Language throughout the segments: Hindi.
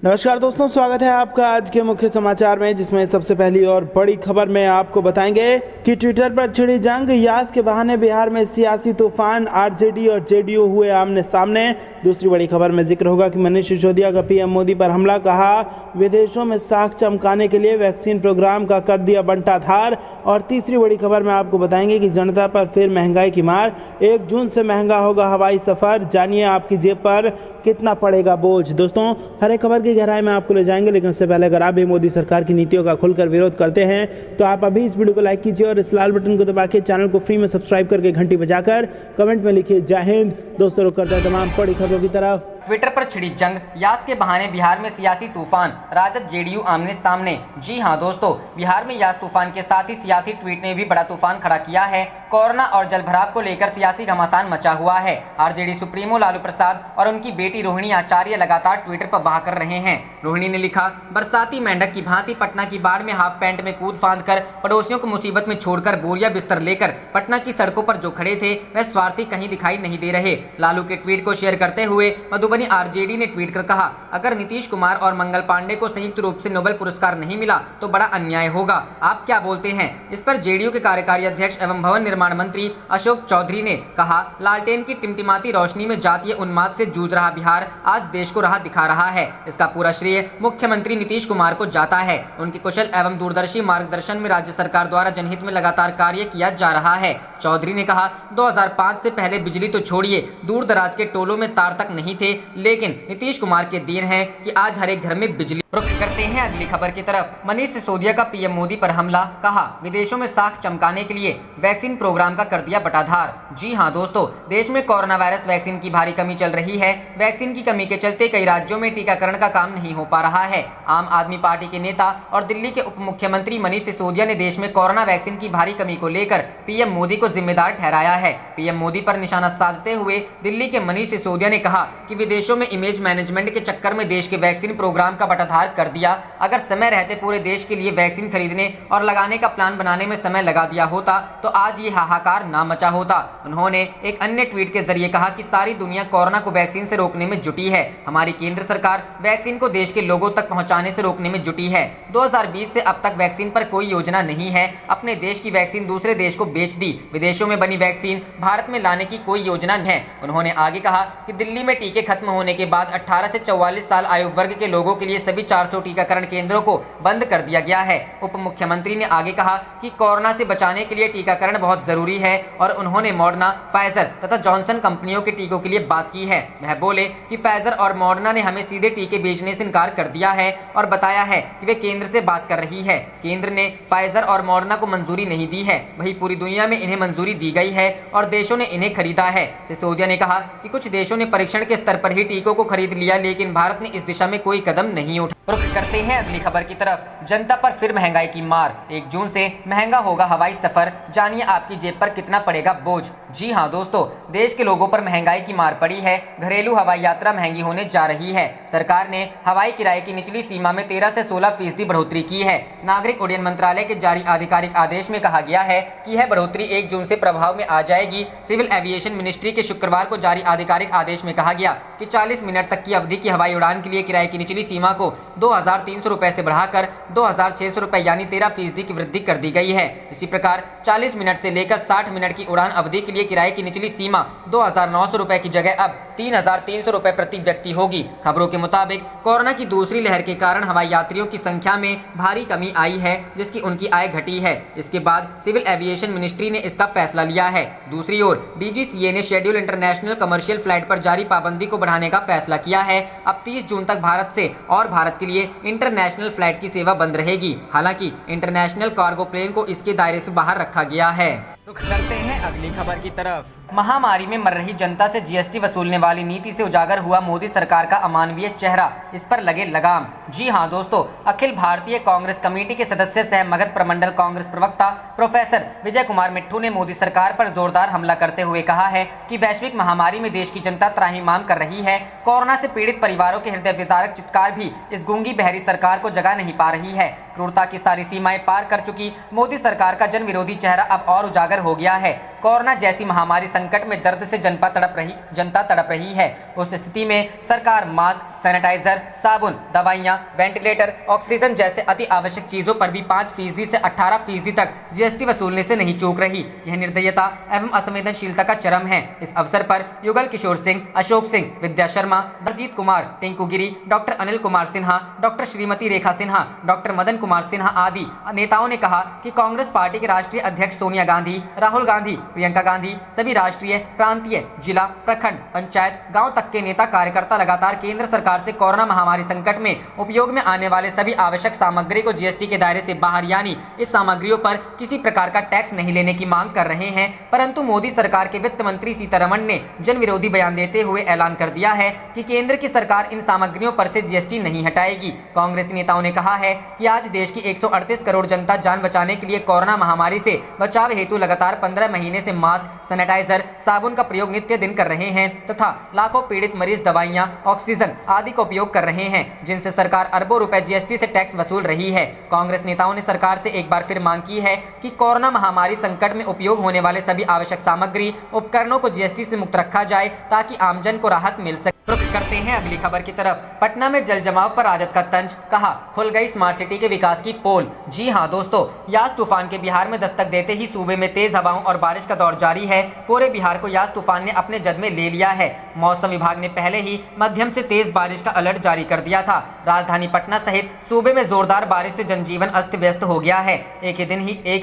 नमस्कार दोस्तों, स्वागत है आपका आज के मुख्य समाचार में, जिसमें सबसे पहली और बड़ी खबर में आपको बताएंगे कि ट्विटर पर छिड़ी जंग, यास के बहाने बिहार में सियासी तूफान, आरजेडी और जेडीयू हुए आमने सामने। दूसरी बड़ी खबर में जिक्र होगा कि मनीष सिसोदिया का पीएम मोदी पर हमला, कहा विदेशों में साख चमकाने के लिए वैक्सीन प्रोग्राम का कर दिया बंटाधार। और तीसरी बड़ी खबर में आपको बताएंगे कि जनता पर फिर महंगाई की मार, 1 जून से महंगा होगा हवाई सफर, जानिए आपकी जेब पर कितना पड़ेगा बोझ। दोस्तों, हर एक खबर की गहराई में आपको ले जाएंगे, लेकिन उससे पहले अगर आप भी मोदी सरकार की नीतियों का खुलकर विरोध करते हैं तो आप अभी इस वीडियो को लाइक कीजिए और इस लाल बटन को दबा के चैनल को फ्री में सब्सक्राइब करके घंटी बजाकर कमेंट में लिखिए जय हिंद। दोस्तों, रुक करते हैं तमाम बड़ी खबरों की तरफ। ट्विटर पर छिड़ी जंग, यास के बहाने बिहार में सियासी तूफान, राजद जेडीयू आमने सामने। जी हां दोस्तों, बिहार में यास तूफान के साथ ही सियासी ट्वीट ने भी बड़ा तूफान खड़ा किया है। कोरोना और जलभराव को लेकर सियासी घमासान मचा हुआ है। आरजेडी सुप्रीमो लालू प्रसाद और उनकी बेटी रोहिणी आचार्य लगातार ट्विटर पर वाह कर रहे हैं। रोहिणी ने लिखा, बरसाती मेंढक की भांति पटना की बाढ़ में हाफ पैंट में कूद फांद कर पड़ोसियों को मुसीबत में छोड़कर बोरिया बिस्तर लेकर पटना की सड़कों पर जो खड़े थे वह स्वार्थी कहीं दिखाई नहीं दे रहे। लालू के ट्वीट को शेयर करते हुए मधुबनी आरजेडी ने ट्वीट कर कहा, अगर नीतीश कुमार और मंगल पांडे को संयुक्त रूप से नोबेल पुरस्कार नहीं मिला तो बड़ा अन्याय होगा। आप क्या बोलते हैं? इस पर जेडीयू के कार्यकारी अध्यक्ष एवं भवन निर्माण मंत्री अशोक चौधरी ने कहा, लालटेन की टिमटिमाती रोशनी में जातीय उन्माद से जूझ रहा बिहार आज देश को राह दिखा रहा है। इसका पूरा श्रेय मुख्यमंत्री नीतीश कुमार को जाता है। उनके कुशल एवं दूरदर्शी मार्गदर्शन में राज्य सरकार द्वारा जनहित में लगातार कार्य किया जा रहा है। चौधरी ने कहा, 2005 से पहले बिजली तो छोड़िए, दूर दराज के टोलों में तार तक नहीं थे, लेकिन नीतीश कुमार के देन है कि आज हर एक घर में बिजली। रुख करते हैं अगली खबर की तरफ। मनीष सिसोदिया का पीएम मोदी पर हमला, कहा विदेशों में साख चमकाने के लिए वैक्सीन प्रोग्राम का कर दिया बटाधार। जी हां दोस्तों, देश में कोरोना वायरस वैक्सीन की भारी कमी चल रही है। वैक्सीन की कमी के चलते कई राज्यों में टीकाकरण का काम नहीं हो पा रहा है। आम आदमी पार्टी के नेता और दिल्ली के उप मुख्यमंत्री मनीष सिसोदिया ने देश में कोरोना वैक्सीन की भारी कमी को लेकर पीएम मोदी को जिम्मेदार ठहराया है। पीएम मोदी पर निशाना साधते हुए दिल्ली के मनीष सिसोदिया ने कहा कि विदेशों में इमेज मैनेजमेंट के चक्कर में देश के वैक्सीन प्रोग्राम का बटाधार कर दिया। अगर समय रहते पूरे देश के लिए वैक्सीन खरीदने और लगाने का प्लान बनाने में समय लगा दिया होता तो आज ये हाहाकार ना मचा होता। उन्होंने एक अन्य ट्वीट के जरिए कहा कि सारी दुनिया कोरोना को वैक्सीन से रोकने में जुटी है। हमारी केंद्र सरकार वैक्सीन को देश के लोगों तक पहुंचाने से रोकने में जुटी है। 2020 से अब तक वैक्सीन पर कोई योजना नहीं है। अपने देश की वैक्सीन दूसरे देश को बेच दी। विदेशों में बनी वैक्सीन भारत में लाने की कोई योजना नहीं है। उन्होंने आगे कहा कि दिल्ली में टीके खत्म होने के बाद 18 से 44 साल आयु वर्ग के लोगों के लिए सभी 400 टीकाकरण केंद्रों को बंद कर दिया गया है। उप मुख्यमंत्री ने आगे कहा कि कोरोना से बचाने के लिए टीकाकरण बहुत जरूरी है और उन्होंने मॉडर्ना, फाइजर तथा जॉनसन कंपनियों के टीकों के लिए बात की है। वह बोले कि फाइजर और मॉडर्ना ने हमें सीधे टीके बेचने से इनकार कर दिया है और बताया है कि वे केंद्र से बात कर रही है। केंद्र ने फाइजर और मॉडर्ना को मंजूरी नहीं दी है, वही पूरी दुनिया में इन्हें मंजूरी दी गई है और देशों ने इन्हें खरीदा है। सिसोदिया ने कहा कि कुछ देशों ने परीक्षण के स्तर पर ही टीकों को खरीद लिया, लेकिन भारत ने इस दिशा में कोई कदम नहीं उठाया। रुख करते हैं अगली खबर की तरफ। जनता पर फिर महंगाई की मार, 1 जून से महंगा होगा हवाई सफर, जानिए आपकी जेब पर कितना पड़ेगा बोझ। जी हां दोस्तों, देश के लोगों पर महंगाई की मार पड़ी है। घरेलू हवाई यात्रा महंगी होने जा रही है। सरकार ने हवाई किराए की निचली सीमा में 13 से 16% बढ़ोतरी की है। नागरिक उड्डयन मंत्रालय के जारी आधिकारिक आदेश में कहा गया है कि यह बढ़ोतरी 1 जून से प्रभाव में आ जाएगी। सिविल एविएशन मिनिस्ट्री के शुक्रवार को जारी आधिकारिक आदेश में कहा गया कि 40 मिनट तक की अवधि की हवाई उड़ान के लिए किराए की निचली सीमा को 2,300 रुपए से बढ़ाकर 2,600 रुपए यानी 13% की वृद्धि कर दी गई है। इसी प्रकार 40 मिनट से लेकर 60 मिनट की उड़ान अवधि के लिए किराए की निचली सीमा 2,900 रुपए की जगह अब 3,300 रुपए प्रति व्यक्ति होगी। खबरों के मुताबिक कोरोना की दूसरी लहर के कारण हवाई यात्रियों की संख्या में भारी कमी आई है, जिसकी उनकी आय घटी है। इसके बाद सिविल एविएशन मिनिस्ट्री ने इसका फैसला लिया है। दूसरी ओर डीजीसीए ने शेड्यूल इंटरनेशनल कमर्शियल फ्लाइट पर जारी पाबंदी को बढ़ाने का फैसला किया है। अब 30 जून तक भारत से और भारत के लिए इंटरनेशनल फ्लाइट की सेवा बंद रहेगी। हालांकि इंटरनेशनल कार्गो प्लेन को इसके दायरे से बाहर रखा गया है। रुख करते हैं अगली खबर की तरफ। महामारी में मर रही जनता से जीएसटी वसूलने वाली नीति से उजागर हुआ मोदी सरकार का अमानवीय चेहरा, इस पर लगे लगाम। जी हां दोस्तों, अखिल भारतीय कांग्रेस कमेटी के सदस्य सह मगध प्रमंडल कांग्रेस प्रवक्ता प्रोफेसर विजय कुमार मिट्ठू ने मोदी सरकार पर जोरदार हमला करते हुए कहा है कि वैश्विक महामारी में देश की जनता त्राहिमाम कर रही है। कोरोना से पीड़ित परिवारों के हृदय विदारक चित्कार भी इस गूंगी बहरी सरकार को जगह नहीं पा रही है। क्रूरता की सारी सीमाएं पार कर चुकी मोदी सरकार का जन विरोधी चेहरा अब और उजागर हो गया है। कोरोना जैसी महामारी संकट में दर्द से जनता तड़प रही है। उस स्थिति में सरकार मास्क, सैनिटाइजर, साबुन, दवाइयां, वेंटिलेटर, ऑक्सीजन जैसे अति आवश्यक चीजों पर भी 5% से 18% तक जीएसटी वसूलने से नहीं चूक रही। यह निर्दयता एवं असंवेदनशीलता का चरम है। इस अवसर पर युगल किशोर सिंह, अशोक सिंह, विद्या शर्मा, दरजीत कुमार, टिंकू गिरी, doctor Anil Kumar Sinha, doctor Shrimati Rekha Sinha, doctor Madan Kumar Sinha आदि नेताओं ने कहा कि कांग्रेस पार्टी के राष्ट्रीय अध्यक्ष सोनिया गांधी, राहुल गांधी, प्रियंका गांधी, सभी राष्ट्रीय, प्रांतीय, जिला, प्रखंड, पंचायत, गांव तक के नेता कार्यकर्ता लगातार केंद्र सरकार से कोरोना महामारी संकट में उपयोग में आने वाले सभी आवश्यक सामग्री को जीएसटी के दायरे से बाहर यानी इस सामग्रियों पर किसी प्रकार का टैक्स नहीं लेने की मांग कर रहे हैं। परंतु मोदी सरकार के वित्त मंत्री सीतारमण ने जन विरोधी बयान देते हुए ऐलान कर दिया है कि केंद्र की सरकार इन सामग्रियों पर से जीएसटी नहीं हटाएगी। कांग्रेस नेताओं ने कहा है कि आज देश की 138 करोड़ जनता जान बचाने के लिए कोरोना महामारी से बचाव हेतु लगातार 15 महीने से मास्क, सैनिटाइजर, साबुन का प्रयोग नित्य दिन कर रहे हैं तथा लाखों पीड़ित मरीज दवाइयां, ऑक्सीजन आदि का उपयोग कर रहे हैं, जिनसे सरकार अरबों रुपए जीएसटी से टैक्स वसूल रही है। कांग्रेस नेताओं ने सरकार से एक बार फिर मांग की है कि कोरोना महामारी संकट में उपयोग होने वाले सभी आवश्यक सामग्री, उपकरणों को जीएसटी से मुक्त रखा जाए ताकि आमजन को राहत मिल सके। रुख करते हैं अगली खबर की तरफ। पटना में जल जमाव पर राजद का तंज, कहा खुल गई स्मार्ट सिटी के विकास की पोल। जी हां दोस्तों, यास तूफान के बिहार में दस्तक देते ही सूबे में तेज हवाओं और बारिश का दौर जारी है। पूरे बिहार को यास तूफान ने अपने जद में ले लिया है। मौसम विभाग ने पहले ही मध्यम से तेज बारिश का अलर्ट जारी कर दिया था। राजधानी पटना सहित सूबे में जोरदार बारिश से जनजीवन अस्त व्यस्त हो गया है। एक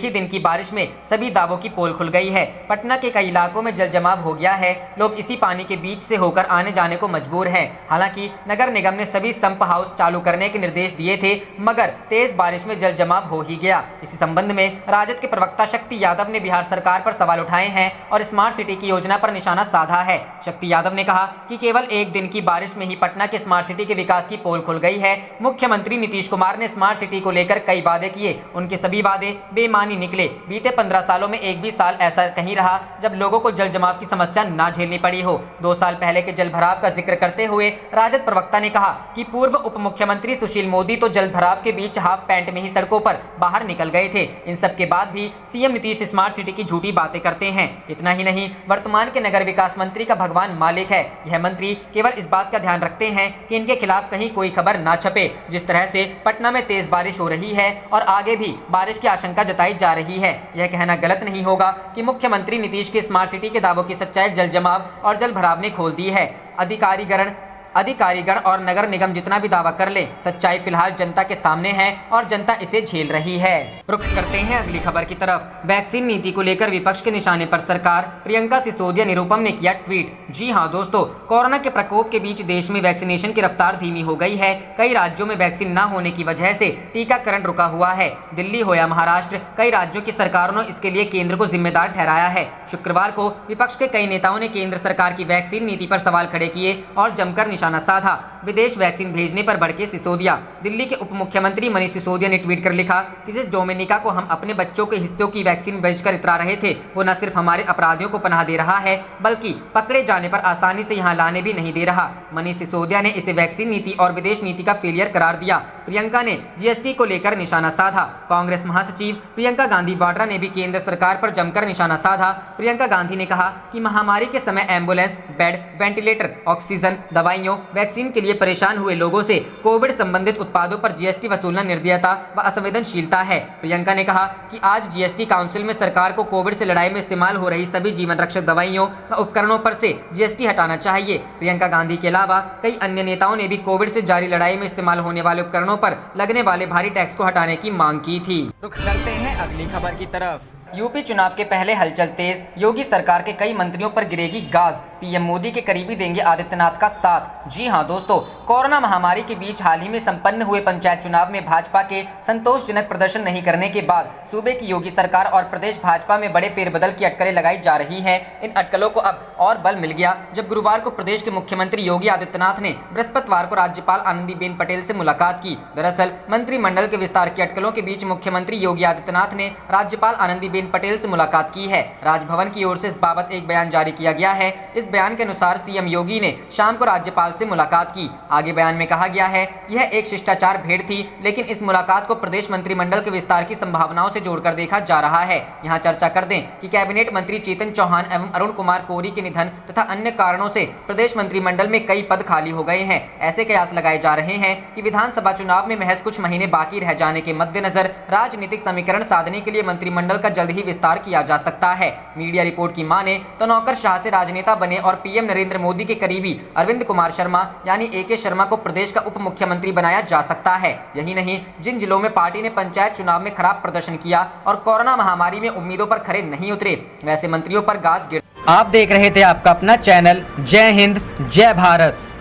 ही दिन की बारिश में सभी दावों की पोल खुल गई है। पटना के कई इलाकों में जल जमाव हो गया है। लोग इसी पानी के बीच से होकर आने जाने को मजबूर है। हालांकि नगर निगम ने सभी संप हाउस चालू करने के निर्देश दिए थे, मगर तेज बारिश में जल जमाव हो ही गया। इसी संबंध में राजद के प्रवक्ता शक्ति यादव ने बिहार सरकार पर सवाल उठाए हैं और स्मार्ट सिटी की योजना पर निशाना साधा है। शक्ति यादव ने कहा कि केवल एक दिन की बारिश में ही पटना के स्मार्ट सिटी के विकास की पोल खुल गई है। मुख्यमंत्री नीतीश कुमार ने स्मार्ट सिटी को लेकर कई वादे किए, उनके सभी वादे बेईमानी निकले। बीते 15 सालों में एक भी साल ऐसा कहीं रहा जब लोगों को जल जमाव की समस्या ना झेलनी पड़ी हो। 2 साल पहले के जल भराव का जिक्र करते हुए राजद प्रवक्ता ने कहा कि पूर्व उप मुख्यमंत्री सुशील मोदी तो जल भराव के बीच हाफ पैंट में ही सड़कों पर बाहर निकल गए थे। इन सब के बाद भी सीएम नीतीश स्मार्ट सिटी की झूठी बातें करते हैं। इतना ही नहीं, वर्तमान के नगर विकास मंत्री का भगवान मालिक है। यह मंत्री केवल इस बात का ध्यान रखते हैं कि इनके खिलाफ कहीं कोई खबर ना छपे। जिस तरह से पटना में तेज बारिश हो रही है और आगे भी बारिश की आशंका जताई जा रही है, यह कहना गलत नहीं होगा कि मुख्यमंत्री नीतीश के स्मार्ट सिटी के दावों की सच्चाई जल जमाव और जल भराव ने खोल दी है। अधिकारीगण और नगर निगम जितना भी दावा कर ले, सच्चाई फिलहाल जनता के सामने है और जनता इसे झेल रही है। रुख करते हैं अगली खबर की तरफ। वैक्सीन नीति को लेकर विपक्ष के निशाने पर सरकार, प्रियंका सिसोदिया निरुपम ने किया ट्वीट। जी हां दोस्तों, कोरोना के प्रकोप के बीच देश में वैक्सीनेशन की रफ्तार धीमी हो गई है। कई राज्यों में वैक्सीन न होने की वजह से टीकाकरण रुका हुआ है। दिल्ली हो या महाराष्ट्र, कई राज्यों की सरकारों ने इसके लिए केंद्र को जिम्मेदार ठहराया है। शुक्रवार को विपक्ष के कई नेताओं ने केंद्र सरकार की वैक्सीन नीति पर सवाल खड़े किए और जमकर निशाना साधा। विदेश वैक्सीन भेजने पर भड़के सिसोदिया। दिल्ली के उप मुख्यमंत्री मनीष सिसोदिया ने ट्वीट कर लिखा कि जिस डोमिनिका को हम अपने बच्चों के हिस्सों की वैक्सीन भेजकर इतरा रहे थे, वो न सिर्फ हमारे अपराधियों को पनाह दे रहा है, बल्कि पकड़े जाने पर आसानी से यहाँ लाने भी नहीं दे रहा। मनीष सिसोदिया ने इसे वैक्सीन नीति और विदेश नीति का फेलियर करार दिया। प्रियंका ने जीएसटी को लेकर निशाना साधा। कांग्रेस महासचिव प्रियंका गांधी वाड्रा ने भी केंद्र सरकार पर जमकर निशाना साधा। प्रियंका गांधी ने कहा कि महामारी के समय एम्बुलेंस, बेड, वेंटिलेटर, ऑक्सीजन, दवाइयों, वैक्सीन के लिए परेशान हुए लोगों से कोविड संबंधित उत्पादों पर जीएसटी वसूलना निर्दयता व असंवेदनशीलता है। प्रियंका ने कहा कि आज जीएसटी काउंसिल में सरकार को कोविड से लड़ाई में इस्तेमाल हो रही सभी जीवन रक्षक दवाइयों व उपकरणों पर से जीएसटी हटाना चाहिए। प्रियंका गांधी के अलावा कई अन्य नेताओं ने भी कोविड से जारी लड़ाई में इस्तेमाल होने वाले उपकरणों पर लगने वाले भारी टैक्स को हटाने की मांग की थी। रुख करते हैं अगली खबर की तरफ। यूपी चुनाव के पहले हलचल तेज, योगी सरकार के कई मंत्रियों पर गिरेगी गाज। पीएम मोदी के करीबी देंगे आदित्यनाथ का साथ। जी हां दोस्तों, कोरोना महामारी के बीच हाल ही में संपन्न हुए पंचायत चुनाव में भाजपा के संतोषजनक प्रदर्शन नहीं करने के बाद सूबे की योगी सरकार और प्रदेश भाजपा में बड़े फेरबदल की अटकलें लगाई जा रही हैं। इन अटकलों को अब और बल मिल गया जब गुरुवार को प्रदेश के मुख्यमंत्री योगी आदित्यनाथ ने बृहस्पतिवार को राज्यपाल आनंदीबेन पटेल से मुलाकात की। दरअसल मंत्रिमंडल के विस्तार की अटकलों के बीच मुख्यमंत्री योगी आदित्यनाथ ने राज्यपाल आनंदीबेन पटेल से मुलाकात की है। राजभवन की ओर से इस बाबत एक बयान जारी किया गया है। इस बयान के अनुसार सीएम योगी ने शाम को राज्यपाल राज्यपाल से मुलाकात की। आगे बयान में कहा गया है कि यह एक शिष्टाचार भेंट थी, लेकिन इस मुलाकात को प्रदेश मंत्रिमंडल के विस्तार की संभावनाओं से जोड़कर देखा जा रहा है। यहाँ चर्चा कर दें कि कैबिनेट मंत्री चेतन चौहान एवं अरुण कुमार कोरी के निधन तथा अन्य कारणों से प्रदेश मंत्रिमंडल में कई पद खाली हो गए हैं। ऐसे कयास लगाए जा रहे हैं कि विधानसभा चुनाव में महज कुछ महीने बाकी रह जाने के मद्देनजर राजनीतिक समीकरण साधने के लिए मंत्रिमंडल का जल्द ही विस्तार किया जा सकता है। मीडिया रिपोर्ट की माने तो नौकरशाह से राजनेता बने और पीएम नरेंद्र मोदी के करीबी अरविंद कुमार शर्मा यानी AK शर्मा को प्रदेश का उप मुख्यमंत्री बनाया जा सकता है। यही नहीं, जिन जिलों में पार्टी ने पंचायत चुनाव में खराब प्रदर्शन किया और कोरोना महामारी में उम्मीदों पर खरे नहीं उतरे, वैसे मंत्रियों पर गाज गिर। आप देख रहे थे आपका अपना चैनल जय हिंद जय भारत।